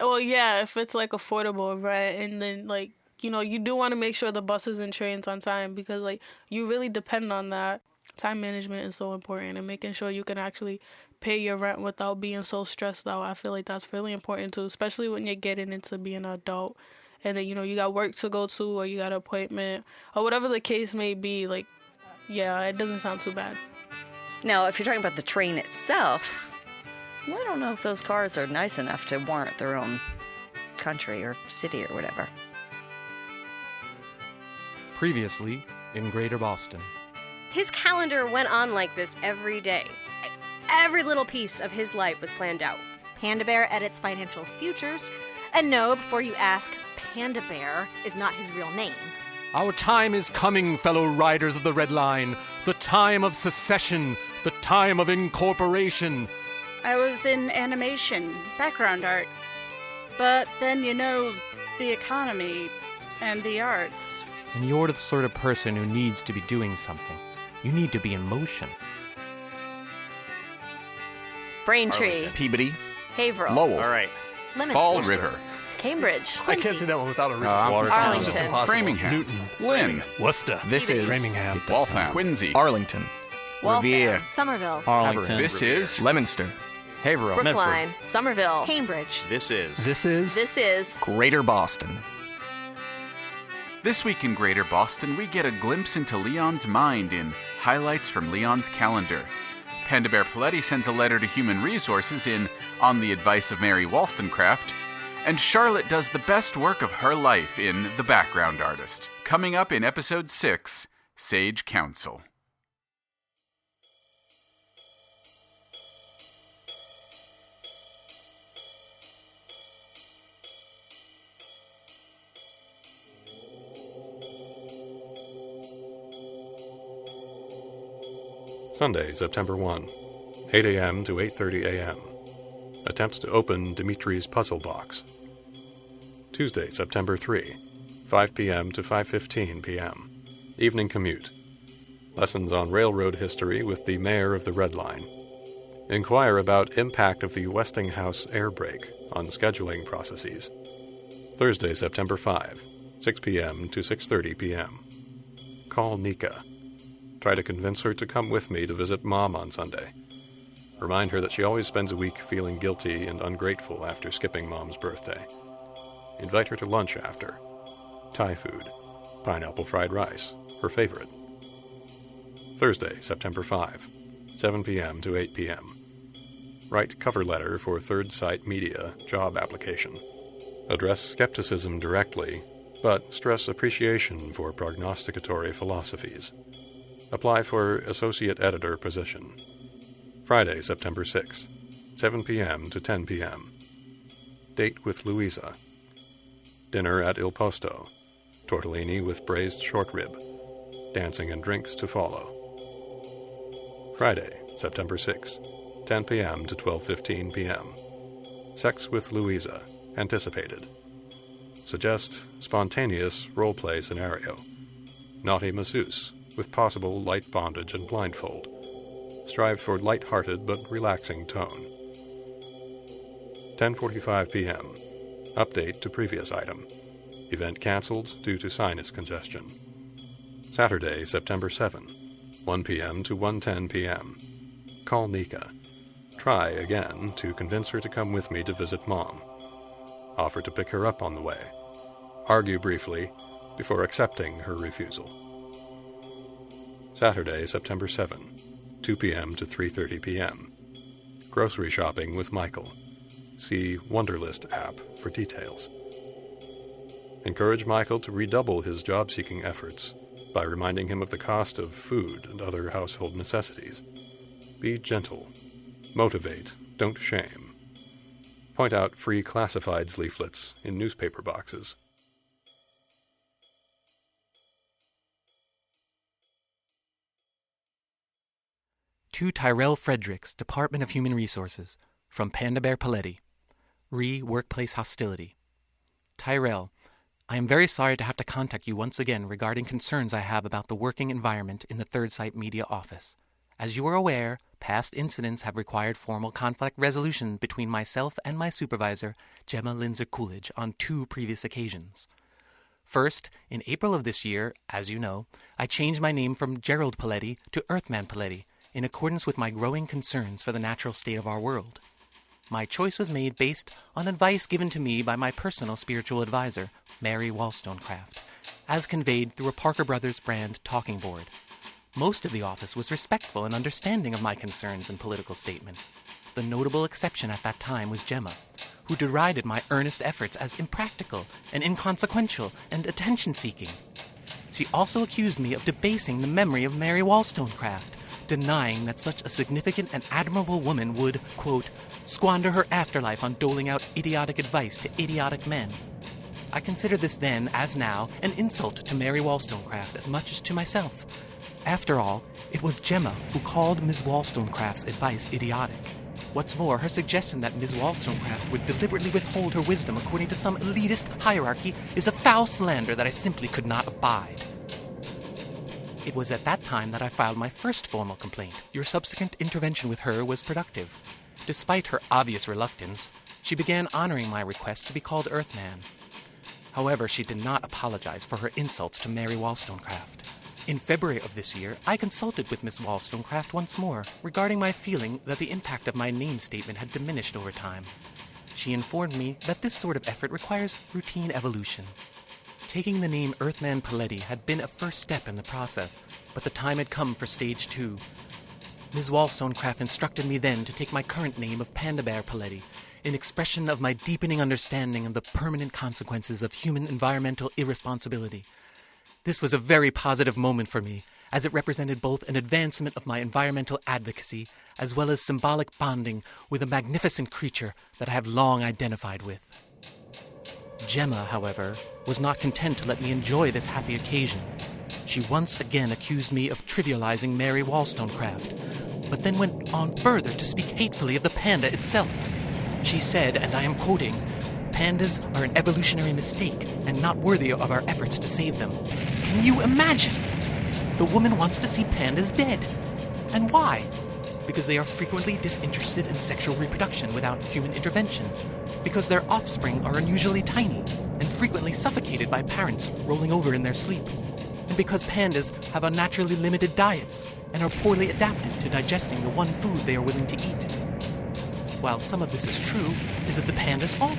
Well, yeah, if it's like affordable, right? And then like, you do want to make sure the buses and trains on time because like you really depend on that. Time management is so important and making sure you can actually pay your rent without being so stressed out. I feel like that's really important too, especially when you're getting into being an adult. And then, you got work to go to or you got an appointment or whatever the case may be. Like, yeah, it doesn't sound too bad. Now, if you're talking about the train itself, I don't know if those cars are nice enough to warrant their own country or city or whatever. Previously in Greater Boston. His calendar went on like this every day. Every little piece of his life was planned out. Panda Bear edits financial futures. And no, before you ask, Panda Bear is not his real name. Our time is coming, fellow riders of the Red Line. The time of secession. The time of incorporation. I was in animation, background art. But then, the economy and the arts. And you're the sort of person who needs to be doing something. You need to be in motion. Braintree. Peabody. Haverhill. Lowell. All right. Leominster. Fall River. Cambridge. I can't say that one without a written Arlington. It's impossible. Framingham. Newton. Lynn. Worcester. This is Framingham. Waltham. Quincy. Arlington. Waltham. Revere. Somerville. Arlington. This is Leominster. Haverhill. Brookline. Somerville. Cambridge. This is. This is. This is Greater Boston. This week in Greater Boston, we get a glimpse into Leon's mind in Highlights from Leon's Calendar. Panda Bear Paletti sends a letter to Human Resources in On the Advice of Mary Wollstonecraft. And Charlotte does the best work of her life in The Background Artist. Coming up in Episode 6, Sage Counsel. Sunday, September 1, 8 a.m. to 8:30 a.m. Attempts to open Dimitri's puzzle box. Tuesday, September 3, 5 p.m. to 5:15 p.m. Evening commute. Lessons on railroad history with the mayor of the Red Line. Inquire about impact of the Westinghouse air brake on scheduling processes. Thursday, September 5, 6 p.m. to 6:30 p.m. Call Nika. Try to convince her to come with me to visit Mom on Sunday. Remind her that she always spends a week feeling guilty and ungrateful after skipping Mom's birthday. Invite her to lunch after. Thai food. Pineapple fried rice. Her favorite. Thursday, September 5, 7 p.m. to 8 p.m. Write cover letter for Third Sight Media job application. Address skepticism directly, but stress appreciation for prognosticatory philosophies. Apply for Associate Editor position. Friday, September 6, 7 p.m. to 10 p.m. Date with Louisa. Dinner at Il Posto. Tortellini with braised short rib. Dancing and drinks to follow. Friday, September 6, 10 p.m. to 12:15 p.m. Sex with Louisa. Anticipated. Suggest spontaneous role-play scenario. Naughty masseuse, with possible light bondage and blindfold. Strive for light-hearted but relaxing tone. 10:45 p.m. Update to previous item. Event cancelled due to sinus congestion. Saturday, September 7, 1 p.m. to 1:10 p.m. Call Nika. Try again to convince her to come with me to visit Mom. Offer to pick her up on the way. Argue briefly before accepting her refusal. Saturday, September 7, 2 p.m. to 3:30 p.m. Grocery shopping with Michael. See Wunderlist app for details. Encourage Michael to redouble his job-seeking efforts by reminding him of the cost of food and other household necessities. Be gentle. Motivate, don't shame. Point out free classifieds leaflets in newspaper boxes. To Tyrell Fredericks, Department of Human Resources, from Panda Bear Paletti. Workplace hostility. Tyrell, I am very sorry to have to contact you once again regarding concerns I have about the working environment in the Third Sight Media office. As you are aware, past incidents have required formal conflict resolution between myself and my supervisor, Gemma Lindsay Coolidge, on 2 previous occasions. First, in April of this year, as you know, I changed my name from Gerald Paletti to Earthman Paletti, in accordance with my growing concerns for the natural state of our world. My choice was made based on advice given to me by my personal spiritual advisor, Mary Wollstonecraft, as conveyed through a Parker Brothers brand talking board. Most of the office was respectful and understanding of my concerns and political statement. The notable exception at that time was Gemma, who derided my earnest efforts as impractical and inconsequential and attention-seeking. She also accused me of debasing the memory of Mary Wollstonecraft, denying that such a significant and admirable woman would, quote, squander her afterlife on doling out idiotic advice to idiotic men. I considered this then, as now, an insult to Mary Wollstonecraft as much as to myself. After all, it was Gemma who called Ms. Wollstonecraft's advice idiotic. What's more, her suggestion that Ms. Wollstonecraft would deliberately withhold her wisdom according to some elitist hierarchy is a foul slander that I simply could not abide. It was at that time that I filed my first formal complaint. Your subsequent intervention with her was productive. Despite her obvious reluctance, she began honoring my request to be called Earthman. However, she did not apologize for her insults to Mary Wollstonecraft. In February of this year, I consulted with Miss Wollstonecraft once more regarding my feeling that the impact of my name statement had diminished over time. She informed me that this sort of effort requires routine evolution. Taking the name Earthman Paletti had been a first step in the process, but the time had come for stage 2. Ms. Wollstonecraft instructed me then to take my current name of Panda Bear Paletti, in expression of my deepening understanding of the permanent consequences of human environmental irresponsibility. This was a very positive moment for me, as it represented both an advancement of my environmental advocacy as well as symbolic bonding with a magnificent creature that I have long identified with. Gemma, however, was not content to let me enjoy this happy occasion. She once again accused me of trivializing Mary Wollstonecraft, but then went on further to speak hatefully of the panda itself. She said, and I am quoting, "Pandas are an evolutionary mistake and not worthy of our efforts to save them." Can you imagine? The woman wants to see pandas dead. And why? Because they are frequently disinterested in sexual reproduction without human intervention. Because their offspring are unusually tiny and frequently suffocated by parents rolling over in their sleep. And because pandas have unnaturally limited diets and are poorly adapted to digesting the one food they are willing to eat. While some of this is true, is it the panda's fault?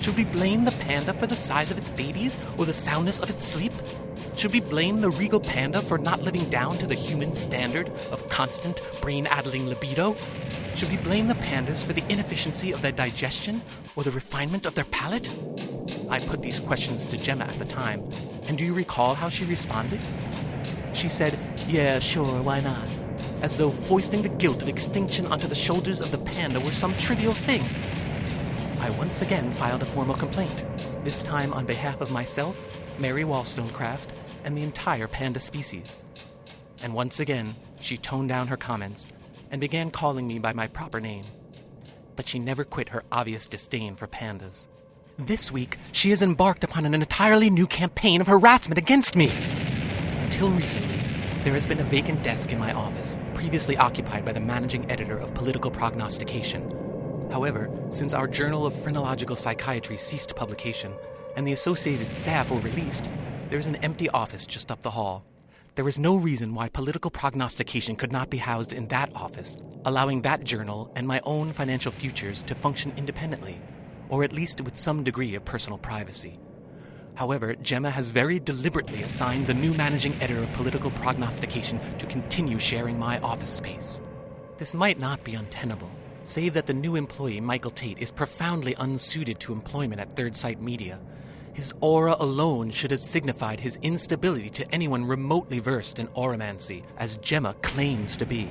Should we blame the panda for the size of its babies or the soundness of its sleep? Should we blame the regal panda for not living down to the human standard of constant brain-addling libido? Should we blame the pandas for the inefficiency of their digestion or the refinement of their palate? I put these questions to Gemma at the time, and do you recall how she responded? She said, "Yeah, sure, why not?" As though foisting the guilt of extinction onto the shoulders of the panda were some trivial thing. I once again filed a formal complaint, this time on behalf of myself, Mary Wollstonecraft, and the entire panda species. And once again, she toned down her comments and began calling me by my proper name. But she never quit her obvious disdain for pandas. This week, she has embarked upon an entirely new campaign of harassment against me. Until recently, there has been a vacant desk in my office, previously occupied by the managing editor of Political Prognostication. However, since our Journal of Phrenological Psychiatry ceased publication and the associated staff were released, there is an empty office just up the hall. There is no reason why Political Prognostication could not be housed in that office, allowing that journal and my own financial futures to function independently, or at least with some degree of personal privacy. However, Gemma has very deliberately assigned the new managing editor of Political Prognostication to continue sharing my office space. This might not be untenable, save that the new employee, Michael Tate, is profoundly unsuited to employment at Third Sight Media. His aura alone should have signified his instability to anyone remotely versed in auramancy, as Gemma claims to be.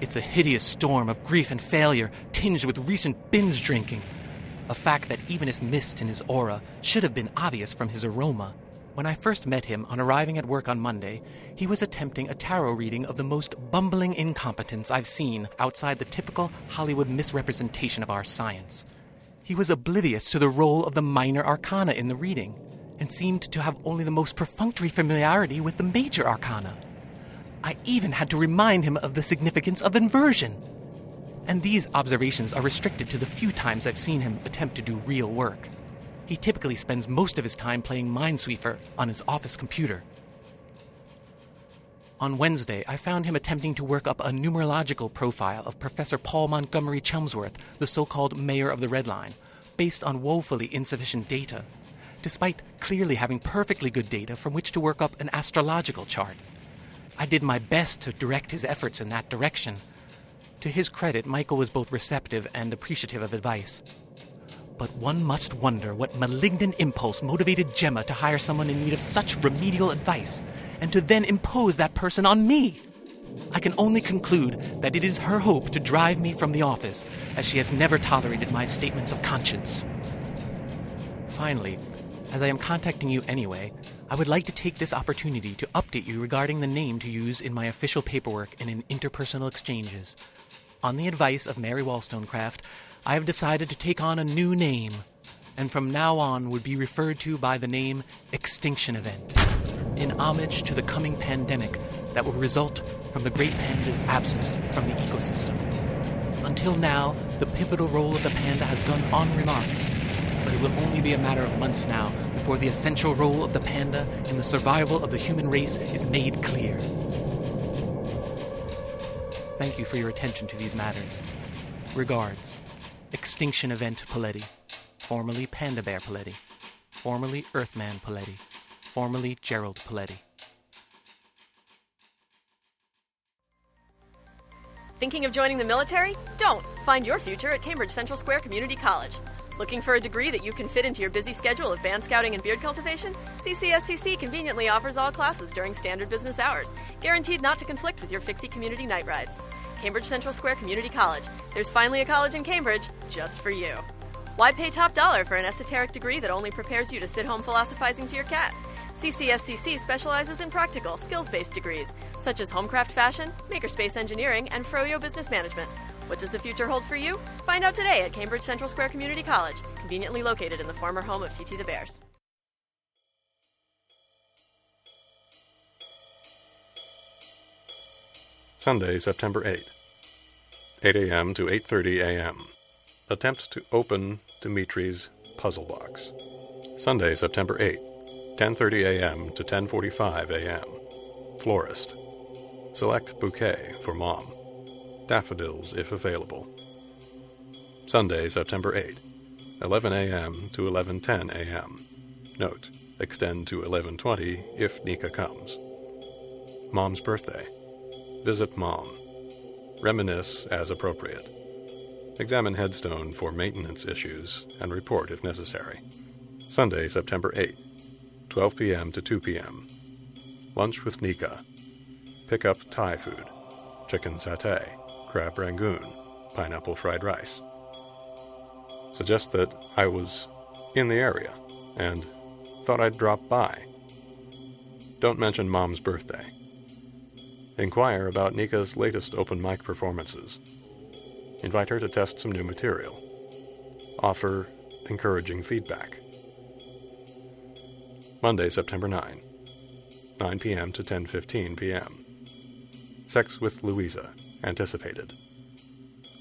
It's a hideous storm of grief and failure, tinged with recent binge drinking. A fact that even if missed in his aura should have been obvious from his aroma. When I first met him on arriving at work on Monday, he was attempting a tarot reading of the most bumbling incompetence I've seen outside the typical Hollywood misrepresentation of our science. He was oblivious to the role of the minor arcana in the reading, and seemed to have only the most perfunctory familiarity with the major arcana. I even had to remind him of the significance of inversion. And these observations are restricted to the few times I've seen him attempt to do real work. He typically spends most of his time playing Minesweeper on his office computer. On Wednesday, I found him attempting to work up a numerological profile of Professor Paul Montgomery Chelmsworth, the so-called mayor of the Red Line, based on woefully insufficient data, despite clearly having perfectly good data from which to work up an astrological chart. I did my best to direct his efforts in that direction. To his credit, Michael was both receptive and appreciative of advice. But one must wonder what malignant impulse motivated Gemma to hire someone in need of such remedial advice, and to then impose that person on me. I can only conclude that it is her hope to drive me from the office, as she has never tolerated my statements of conscience. Finally, as I am contacting you anyway, I would like to take this opportunity to update you regarding the name to use in my official paperwork and in interpersonal exchanges. On the advice of Mary Wollstonecraft, I have decided to take on a new name, and from now on would be referred to by the name Extinction Event, in homage to the coming pandemic that will result from the great panda's absence from the ecosystem. Until now, the pivotal role of the panda has gone unremarked, but it will only be a matter of months now before the essential role of the panda in the survival of the human race is made clear. Thank you for your attention to these matters. Regards, Extinction Event Paletti, formerly Panda Bear Paletti, formerly Earthman Paletti, formerly Gerald Paletti. Thinking of joining the military? Don't! Find your future at Cambridge Central Square Community College. Looking for a degree that you can fit into your busy schedule of band scouting and beard cultivation? CCSCC conveniently offers all classes during standard business hours, guaranteed not to conflict with your Fixie community night rides. Cambridge Central Square Community College. There's finally a college in Cambridge just for you. Why pay top dollar for an esoteric degree that only prepares you to sit home philosophizing to your cat? CCSCC specializes in practical, skills-based degrees, such as homecraft fashion, makerspace engineering, and froyo business management. What does the future hold for you? Find out today at Cambridge Central Square Community College, conveniently located in the former home of TT the Bears. Sunday, September 8, 8 a.m. to 8:30 a.m. Attempt to open Dimitri's puzzle box. Sunday, September 8, 10:30 a.m. to 10:45 a.m. Florist. Select bouquet for mom. Daffodils if available. Sunday, September 8, 11 a.m. to 11:10 a.m. Note, extend to 11:20 if Nika comes. Mom's birthday. Visit mom. Reminisce as appropriate. Examine headstone for maintenance issues and report if necessary. Sunday, September 8, 12 p.m. to 2 p.m. Lunch with Nika. Pick up Thai food. Chicken satay, crab rangoon, pineapple fried rice. Suggest that I was in the area and thought I'd drop by. Don't mention Mom's birthday. Inquire about Nika's latest open mic performances. Invite her to test some new material. Offer encouraging feedback. Monday, September 9, 9 p.m. to 10:15 p.m. Sex with Louisa, anticipated.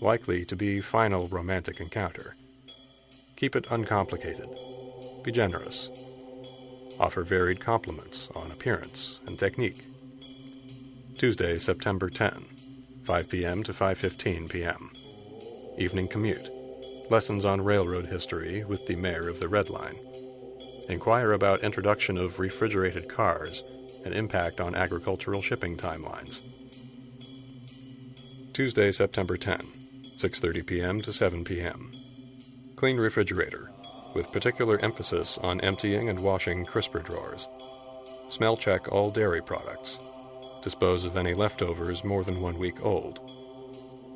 Likely to be final romantic encounter. Keep it uncomplicated. Be generous. Offer varied compliments on appearance and technique. Tuesday, September 10, 5 p.m. to 5:15 p.m. Evening commute. Lessons on railroad history with the mayor of the Red Line. Inquire about introduction of refrigerated cars and impact on agricultural shipping timelines. Tuesday, September 10, 6:30 p.m. to 7 p.m. Clean refrigerator, with particular emphasis on emptying and washing crisper drawers. Smell check all dairy products. Dispose of any leftovers more than 1 week old.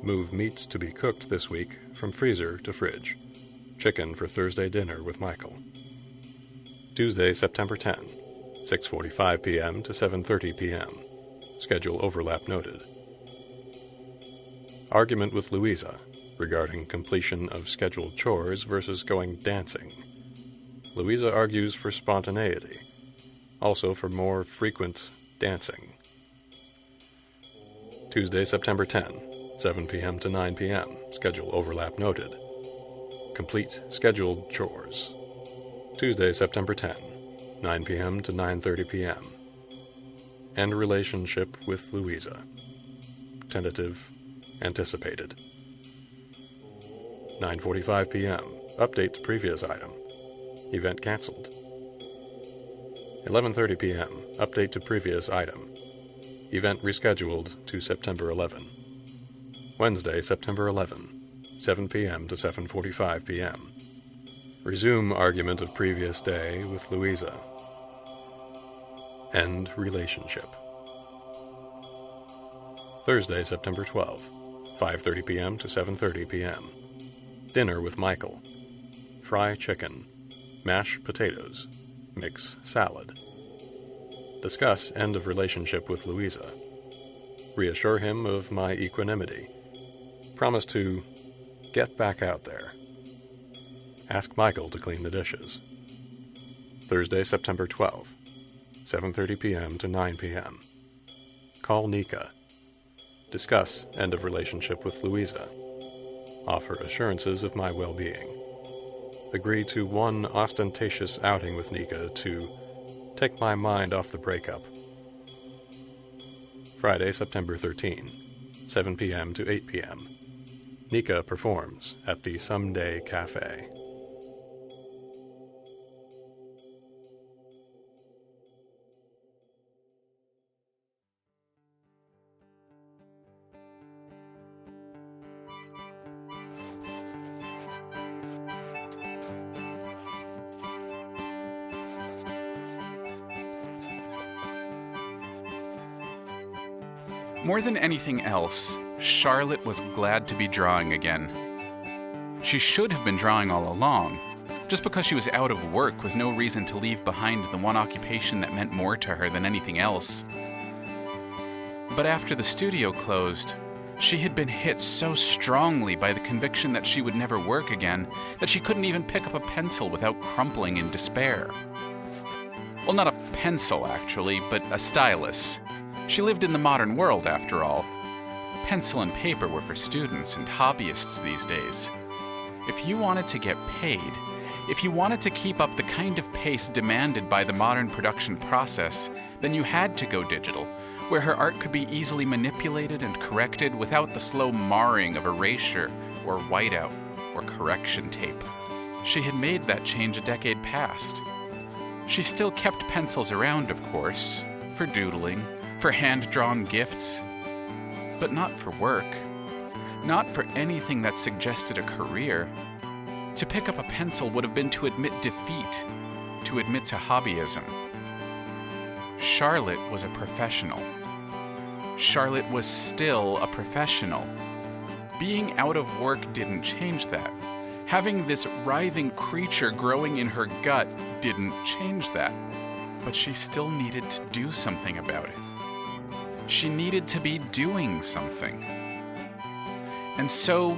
Move meats to be cooked this week from freezer to fridge. Chicken for Thursday dinner with Michael. Tuesday, September 10, 6:45 p.m. to 7:30 p.m. Schedule overlap noted. Argument with Louisa regarding completion of scheduled chores versus going dancing. Louisa argues for spontaneity, also for more frequent dancing. Tuesday, September 10, 7 p.m. to 9 p.m. Schedule overlap noted. Complete scheduled chores. Tuesday, September 10, 9 p.m. to 9:30 p.m. End relationship with Louisa. Tentative, anticipated. 9:45 p.m. Update to previous item. Event canceled. 11:30 p.m. Update to previous item. Event rescheduled to September 11. Wednesday, September 11, 7 p.m. to 7:45 p.m. Resume argument of previous day with Louisa. End relationship. Thursday, September 12, 5:30 p.m. to 7:30 p.m. Dinner with Michael. Fry chicken. Mash potatoes. Mix salad. Discuss end of relationship with Louisa. Reassure him of my equanimity. Promise to get back out there. Ask Michael to clean the dishes. Thursday, September 12, 7:30 p.m. to 9 p.m. Call Nika. Discuss end of relationship with Louisa. Offer assurances of my well-being. Agree to one ostentatious outing with Nika to take my mind off the breakup. Friday, September 13, 7 p.m. to 8 p.m. Nika performs at the Someday Cafe. More than anything else, Charlotte was glad to be drawing again. She should have been drawing all along. Just because she was out of work was no reason to leave behind the one occupation that meant more to her than anything else. But after the studio closed, she had been hit so strongly by the conviction that she would never work again that she couldn't even pick up a pencil without crumpling in despair. Well, not a pencil, actually, but a stylus. She lived in the modern world, after all. Pencil and paper were for students and hobbyists these days. If you wanted to get paid, if you wanted to keep up the kind of pace demanded by the modern production process, then you had to go digital, where her art could be easily manipulated and corrected without the slow marring of erasure or whiteout or correction tape. She had made that change a decade past. She still kept pencils around, of course, for doodling, for hand-drawn gifts, but not for work, not for anything that suggested a career. To pick up a pencil would have been to admit defeat, to admit to hobbyism. Charlotte was a professional. Charlotte was still a professional. Being out of work didn't change that. Having this writhing creature growing in her gut didn't change that. But she still needed to do something about it. She needed to be doing something. And so,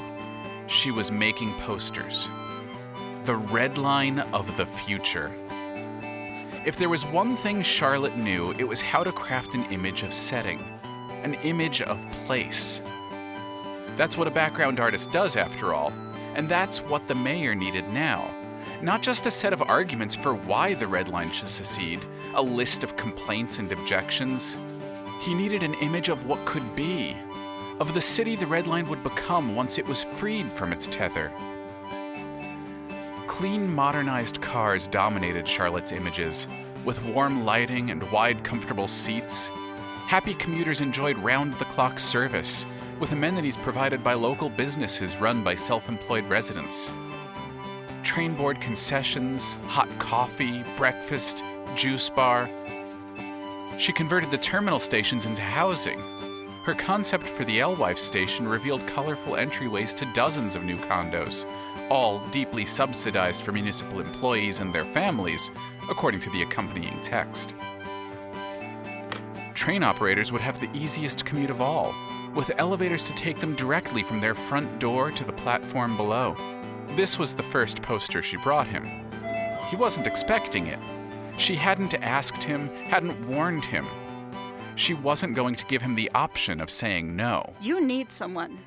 she was making posters. The red line of the future. If there was one thing Charlotte knew, it was how to craft an image of setting, an image of place. That's what a background artist does, after all, and that's what the mayor needed now. Not just a set of arguments for why the red line should secede, a list of complaints and objections. He needed an image of what could be, of the city the red line would become once it was freed from its tether. Clean, modernized cars dominated Charlotte's images, with warm lighting and wide, comfortable seats. Happy commuters enjoyed round-the-clock service, with amenities provided by local businesses run by self-employed residents. Train-board concessions, hot coffee, breakfast, juice bar. She converted the terminal stations into housing. Her concept for the Alewife station revealed colorful entryways to dozens of new condos, all deeply subsidized for municipal employees and their families, according to the accompanying text. Train operators would have the easiest commute of all, with elevators to take them directly from their front door to the platform below. This was the first poster she brought him. He wasn't expecting it. She hadn't asked him, hadn't warned him. She wasn't going to give him the option of saying no. You need someone.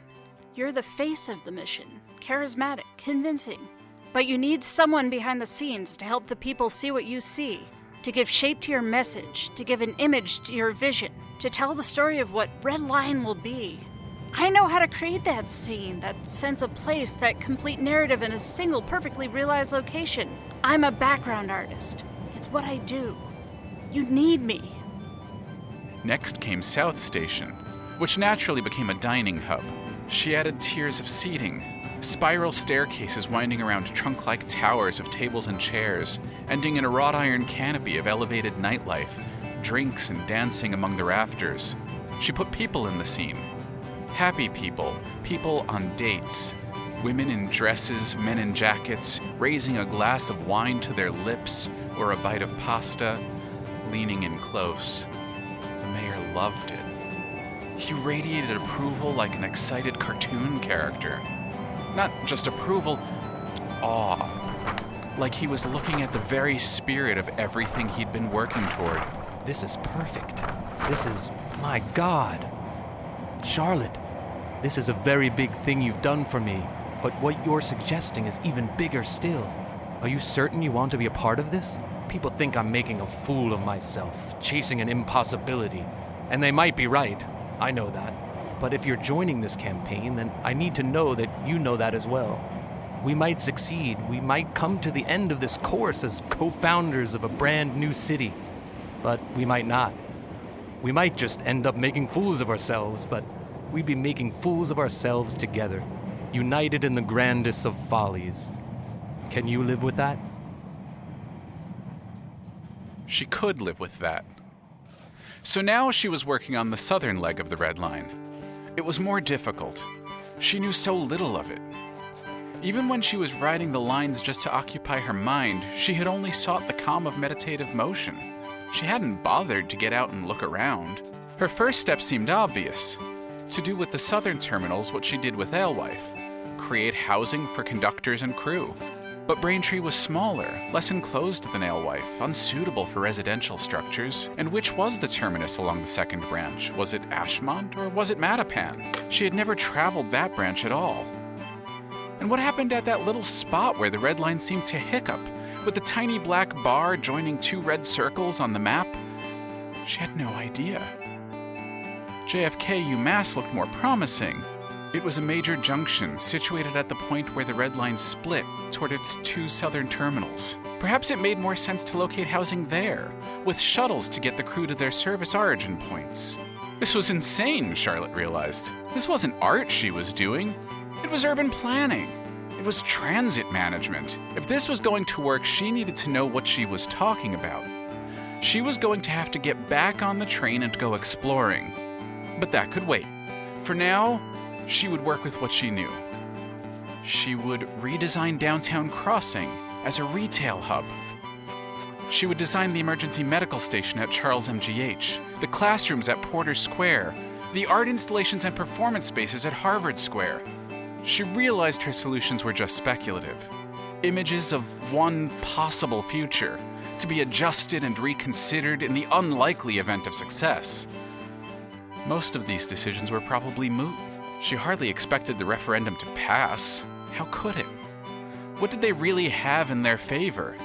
You're the face of the mission. Charismatic, convincing. But you need someone behind the scenes to help the people see what you see, to give shape to your message, to give an image to your vision, to tell the story of what Red Line will be. I know how to create that scene, that sense of place, that complete narrative in a single perfectly realized location. I'm a background artist. It's what I do. You need me. Next came South Station, which naturally became a dining hub. She added tiers of seating, spiral staircases winding around trunk-like towers of tables and chairs, ending in a wrought iron canopy of elevated nightlife, drinks and dancing among the rafters. She put people in the scene. Happy people, people on dates, women in dresses, men in jackets, raising a glass of wine to their lips or a bite of pasta, leaning in close. The mayor loved it. He radiated approval like an excited cartoon character. Not just approval, awe. Like he was looking at the very spirit of everything he'd been working toward. This is perfect. This is, my God. Charlotte, this is a very big thing you've done for me, but what you're suggesting is even bigger still. Are you certain you want to be a part of this? People think I'm making a fool of myself, chasing an impossibility. And they might be right. I know that. But if you're joining this campaign, then I need to know that you know that as well. We might succeed. We might come to the end of this course as co-founders of a brand new city. But we might not. We might just end up making fools of ourselves, but we'd be making fools of ourselves together, united in the grandest of follies. Can you live with that? She could live with that. So now she was working on the southern leg of the Red Line. It was more difficult. She knew so little of it. Even when she was riding the lines just to occupy her mind, she had only sought the calm of meditative motion. She hadn't bothered to get out and look around. Her first step seemed obvious. To do with the southern terminals what she did with Alewife. Create housing for conductors and crew. But Braintree was smaller, less enclosed than Alewife, unsuitable for residential structures. And which was the terminus along the second branch? Was it Ashmont or was it Mattapan? She had never traveled that branch at all. And what happened at that little spot where the Red Line seemed to hiccup, with the tiny black bar joining two red circles on the map? She had no idea. JFK UMass looked more promising. It was a major junction situated at the point where the Red Line split toward its two southern terminals. Perhaps it made more sense to locate housing there, with shuttles to get the crew to their service origin points. This was insane, Charlotte realized. This wasn't art she was doing. It was urban planning. It was transit management. If this was going to work, she needed to know what she was talking about. She was going to have to get back on the train and go exploring. But that could wait. For now, she would work with what she knew. She would redesign Downtown Crossing as a retail hub. She would design the emergency medical station at Charles MGH, the classrooms at Porter Square, the art installations and performance spaces at Harvard Square. She realized her solutions were just speculative. Images of one possible future, to be adjusted and reconsidered in the unlikely event of success. Most of these decisions were probably moot. She hardly expected the referendum to pass. How could it? What did they really have in their favor?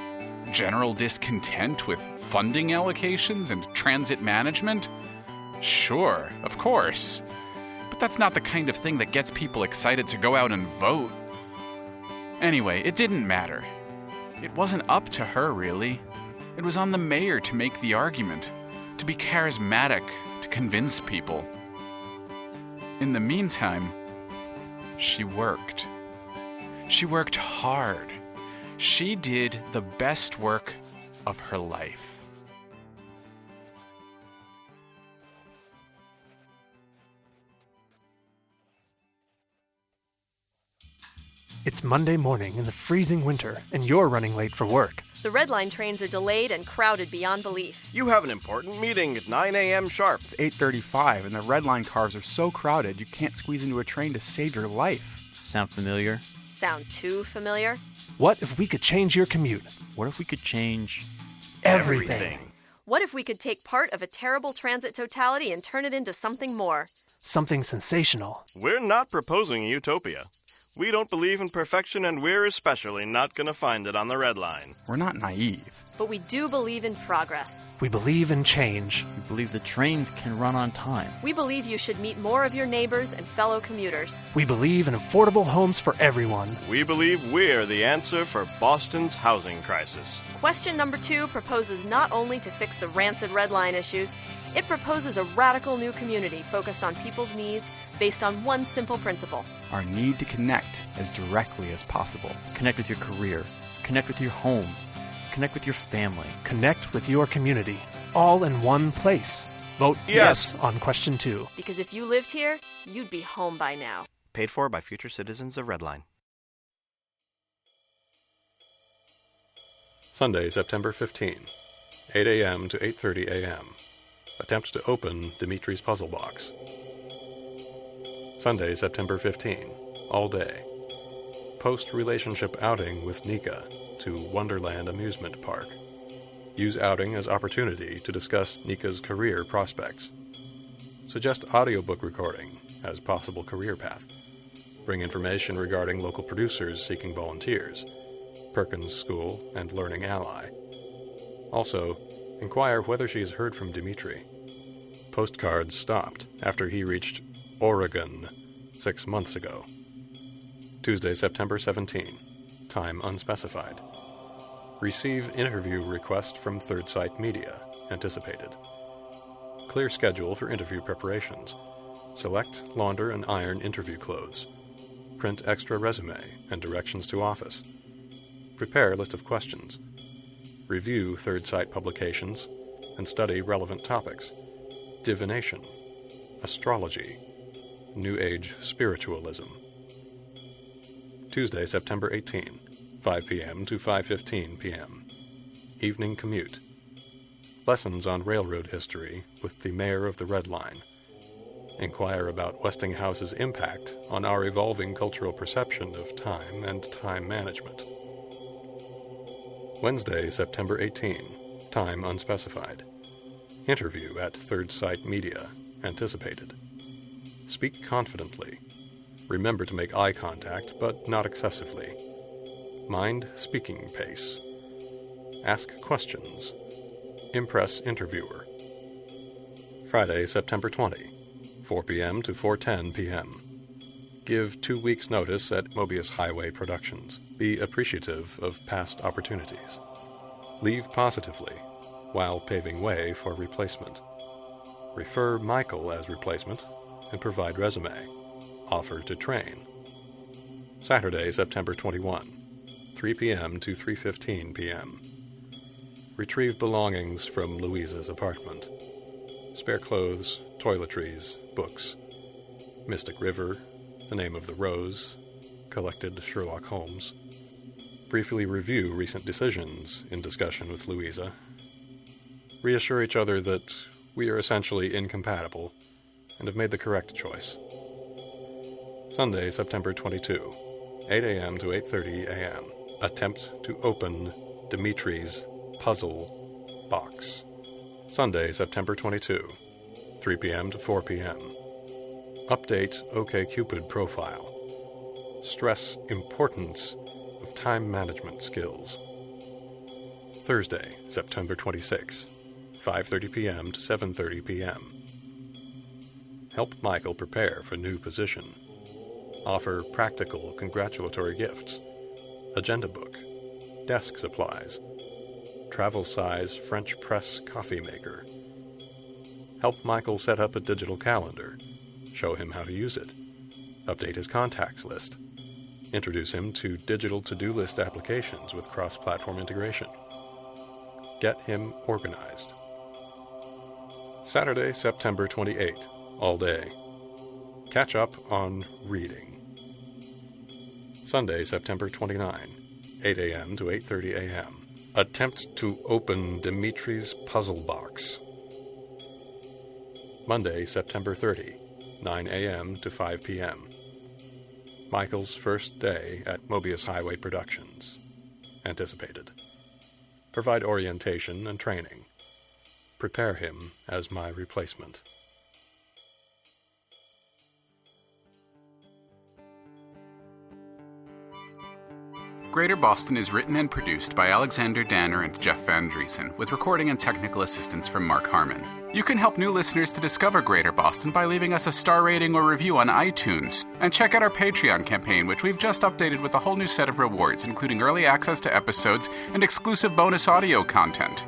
General discontent with funding allocations and transit management? Sure, of course. But that's not the kind of thing that gets people excited to go out and vote. Anyway, it didn't matter. It wasn't up to her, really. It was on the mayor to make the argument, to be charismatic, to convince people. In the meantime, she worked. She worked hard. She did the best work of her life. It's Monday morning in the freezing winter, and you're running late for work. The Red Line trains are delayed and crowded beyond belief. You have an important meeting at 9 a.m. sharp. It's 8:35, and the Red Line cars are so crowded you can't squeeze into a train to save your life. Sound familiar? Sound too familiar? What if we could change your commute? What if we could change everything? What if we could take part of a terrible transit totality and turn it into something more? Something sensational. We're not proposing a utopia. We don't believe in perfection, and we're especially not going to find it on the red line. We're not naive. But we do believe in progress. We believe in change. We believe the trains can run on time. We believe you should meet more of your neighbors and fellow commuters. We believe in affordable homes for everyone. We believe we're the answer for Boston's housing crisis. Question number 2 proposes not only to fix the rancid red line issues, it proposes a radical new community focused on people's needs based on one simple principle. Our need to connect as directly as possible. Connect with your career. Connect with your home. Connect with your family. Connect with your community. All in one place. Vote yes on question 2. Because if you lived here, you'd be home by now. Paid for by future citizens of Redline. Sunday, September 15, 8 a.m. to 8:30 a.m. Attempt to open Dimitri's puzzle box. Sunday, September 15, all day. Post-relationship outing with Nika to Wonderland Amusement Park. Use outing as opportunity to discuss Nika's career prospects. Suggest audiobook recording as possible career path. Bring information regarding local producers seeking volunteers. Perkins School and Learning Ally. Also, inquire whether she has heard from Dimitri. Postcards stopped after he reached Oregon 6 months ago. Tuesday, September 17. Time unspecified. Receive interview request from Third Sight Media, anticipated. Clear schedule for interview preparations. Select, launder, and iron interview clothes. Print extra resume and directions to office. Prepare list of questions. Review Third Sight publications and study relevant topics. Divination, astrology, New Age spiritualism. Tuesday, September 18, 5 p.m. to 5:15 p.m. Evening commute. Lessons on railroad history with the mayor of the Red Line. Inquire about Westinghouse's impact on our evolving cultural perception of time and time management. Wednesday, September 18, time unspecified. Interview at Third Sight Media, anticipated. Speak confidently. Remember to make eye contact, but not excessively. Mind speaking pace. Ask questions. Impress interviewer. Friday, September 20, 4 p.m. to 4:10 p.m. Give 2 weeks' notice at Mobius Highway Productions. Be appreciative of past opportunities. Leave positively while paving way for replacement. Refer Michael as replacement and provide resume. Offer to train. Saturday, September 21, 3 p.m. to 3:15 p.m. Retrieve belongings from Louisa's apartment. Spare clothes, toiletries, books. Mystic River, The Name of the Rose, collected Sherlock Holmes. Briefly review recent decisions in discussion with Louisa. Reassure each other that we are essentially incompatible and have made the correct choice. Sunday, September 22, 8 a.m. to 8:30 a.m. Attempt to open Dimitri's puzzle box. Sunday, September 22, 3 p.m. to 4 p.m. Update OkCupid profile. Stress importance of time management skills. Thursday, September 26, 5:30 p.m. to 7:30 p.m. Help Michael prepare for new position. Offer practical congratulatory gifts. Agenda book. Desk supplies. Travel-size French press coffee maker. Help Michael set up a digital calendar. Show him how to use it. Update his contacts list. Introduce him to digital to-do list applications with cross-platform integration. Get him organized. Saturday, September 28, all day. Catch up on reading. Sunday, September 29, 8 a.m. to 8:30 a.m. Attempt to open Dimitri's puzzle box. Monday, September 30, 9 a.m. to 5 p.m. Michael's first day at Mobius Highway Productions. Anticipated. Provide orientation and training. Prepare him as my replacement. Greater Boston is written and produced by Alexander Danner and Jeff Van Driesen, with recording and technical assistance from Mark Harmon. You can help new listeners to discover Greater Boston by leaving us a star rating or review on iTunes. And check out our Patreon campaign, which we've just updated with a whole new set of rewards, including early access to episodes and exclusive bonus audio content.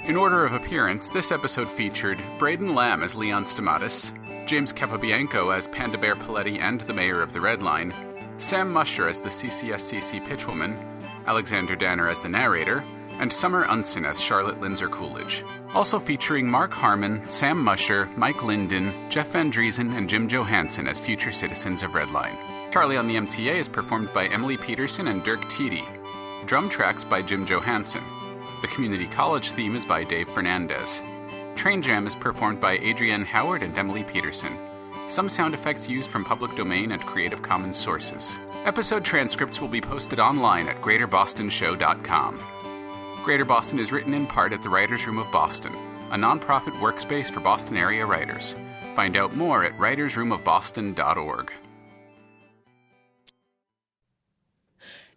In order of appearance, this episode featured Braden Lamb as Leon Stamatis, James Capobianco as Panda Bear Paletti and the Mayor of the Red Line, Sam Musher as the CCSCC pitchwoman, Alexander Danner as the narrator, and Summer Unson as Charlotte Lindsay Coolidge. Also featuring Mark Harmon, Sam Musher, Mike Linden, Jeff Van Driesen, and Jim Johansson as future citizens of Redline. Charlie on the MTA is performed by Emily Peterson and Dirk Tiede. Drum tracks by Jim Johansson. The community college theme is by Dave Fernandez. Train Jam is performed by Adrienne Howard and Emily Peterson. Some sound effects used from public domain and Creative Commons sources. Episode transcripts will be posted online at greaterbostonshow.com. Greater Boston is written in part at the Writers' Room of Boston, a nonprofit workspace for Boston area writers. Find out more at writersroomofboston.org.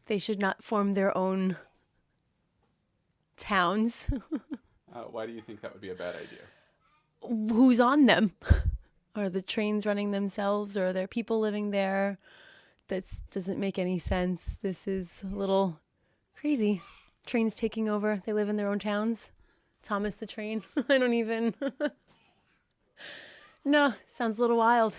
They should not form their own towns. Why do you think that would be a bad idea? Who's on them? Are the trains running themselves, or are there people living there? That doesn't make any sense. This is a little crazy. Trains taking over. They live in their own towns. Thomas the Train. I don't even... No, sounds a little wild.